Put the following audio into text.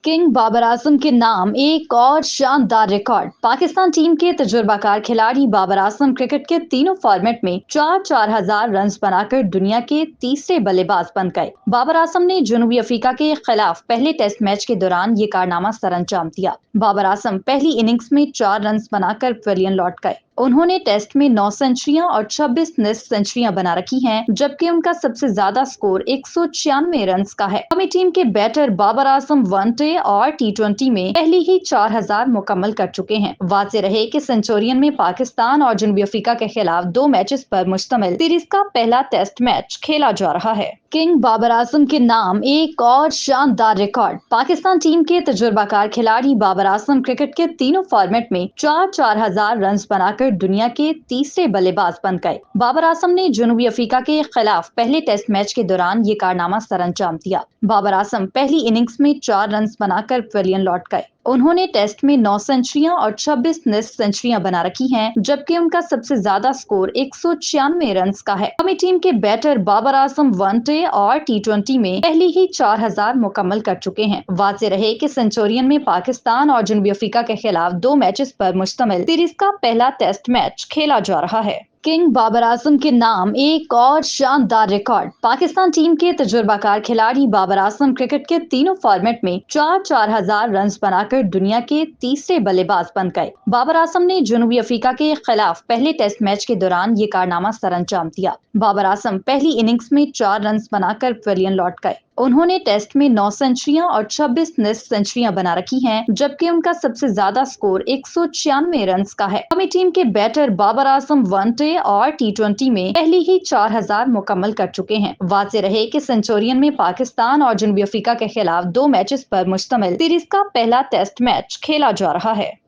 King Babar Azam के नाम एक और शानदार रिकॉर्ड। पाकिस्तान टीम के तजुर्बाकार खिलाड़ी बाबर आजम क्रिकेट के तीनों फॉर्मेट में 4,000 रन बनाकर दुनिया के तीसरे बल्लेबाज बन गए। बाबर आजम ने जनूबी अफ्रीका के खिलाफ पहले टेस्ट मैच के दौरान ये कारनामा सरअंजाम दिया। बाबर आजम पहली इनिंग्स में 4 रन बनाकर पवेलियन लौट गए। उन्होंने टेस्ट में 9 सेंचुरियां और 26 निस्फ सेंचुरियां बना रखी हैं, जबकि उनका सबसे ज्यादा स्कोर 196 रन का है। कौमी टीम के बैटर बाबर आजम वनडे और T20 में पहले ही 4,000 मुकम्मल कर चुके हैं। वाज़ेह रहे कि सेंचुरियन में पाकिस्तान और जनूबी अफ्रीका के खिलाफ 2 मैचेस पर मुश्तमिल सीरीज का पहला टेस्ट मैच खेला जा रहा है। किंग बाबर आजम के नाम एक और शानदार रिकॉर्ड। पाकिस्तान टीम के तजुर्बाकार खिलाड़ी बाबर आजम क्रिकेट के तीनों फॉर्मेट में 4,000 रन बनाकर दुनिया के तीसरे बल्लेबाज बन गए। बाबर आजम ने जनूबी अफ्रीका के खिलाफ पहले टेस्ट मैच के दौरान ये कारनामा सरअंजाम दिया। बाबर आजम पहली इनिंग्स में 4 रन बनाकर पवेलियन लौट गए। उन्होंने टेस्ट में 9 सेंचुरियां और 26 निस्फ सेंचुरियां बना रखी हैं, जबकि उनका सबसे ज्यादा स्कोर 196 रन का है। कौमी टीम के बैटर बाबर आजम वनडे और T20 में पहले ही 4,000 मुकम्मल कर चुके हैं। वाज़ेह रहे कि सेंचुरियन में पाकिस्तान और जनूबी अफ्रीका के खिलाफ 2 मैचेस पर मुश्तमिल सीरीज का पहला टेस्ट मैच खेला जा रहा है। किंग बाबर आजम के नाम एक और शानदार रिकॉर्ड। पाकिस्तान टीम के तजुर्बाकार खिलाड़ी बाबर आजम क्रिकेट के तीनों फॉर्मेट में 4,000 रन बनाकर दुनिया के तीसरे बल्लेबाज बन गए। बाबर आजम ने जनूबी अफ्रीका के खिलाफ पहले टेस्ट मैच के दौरान ये कारनामा सरअंजाम दिया। बाबर आजम पहली इनिंग्स में 4 रन बनाकर पवेलियन लौट गए। उन्होंने टेस्ट में 9 सेंचुरियां और 26 निस्फ सेंचुरियां बना रखी हैं, जबकि उनका सबसे ज्यादा स्कोर 196 रन का है। कौमी टीम के बैटर बाबर आजम वनडे और T20 में पहले ही 4,000 मुकम्मल कर चुके हैं। वाज़ेह रहे कि सेंचुरियन में पाकिस्तान और जनूबी अफ्रीका के खिलाफ 2 मैचेस पर मुश्तमिल सीरीज का पहला टेस्ट मैच खेला जा रहा है।